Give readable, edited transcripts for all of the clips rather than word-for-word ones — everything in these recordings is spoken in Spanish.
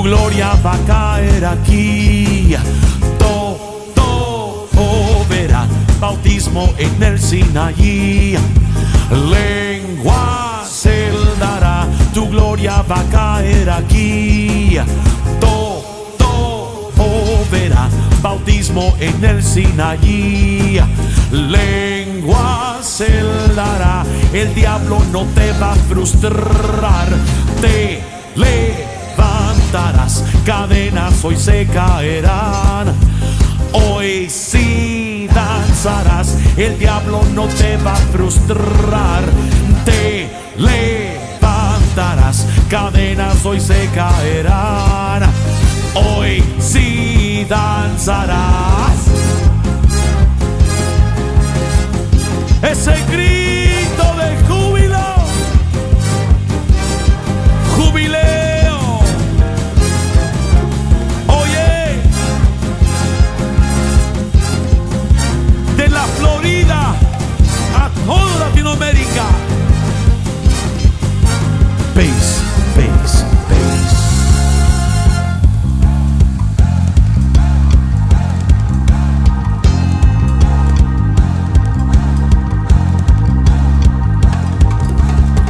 gloria va a caer aquí. Todo verá bautismo en el Sinaí. Lengua se dará, tu gloria va a caer aquí. Todo verá bautismo en el Sinaí. Lengua se dará, el diablo no te va a frustrar. Te levantarás, cadenas hoy se caerán. Hoy sí danzarás, el diablo no te va a frustrar. Te levantarás, cadenas hoy se caerán. Hoy sí danzarás. Ese grito de júbilo, jubileo. Oye, de la Florida a toda Latinoamérica. Bass, bass, bass.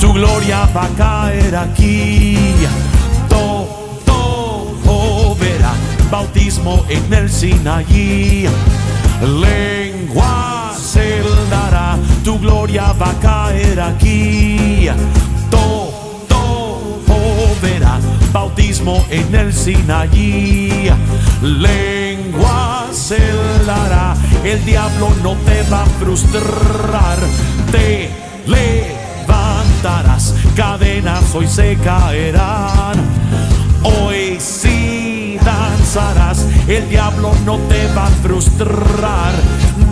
Tu gloria va a caer aquí. Todo verá bautismo en el Sinaí. Lengua se dará, tu gloria va a caer aquí. Todo verá bautismo en el Sinaí. Lengua se dará, el diablo no te va a frustrar. Te levantarás, cadenas hoy se caerán. Hoy sí danzarás, el diablo no te va a frustrar.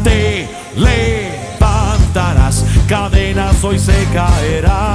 Te levantarás, cadenas hoy se caerán.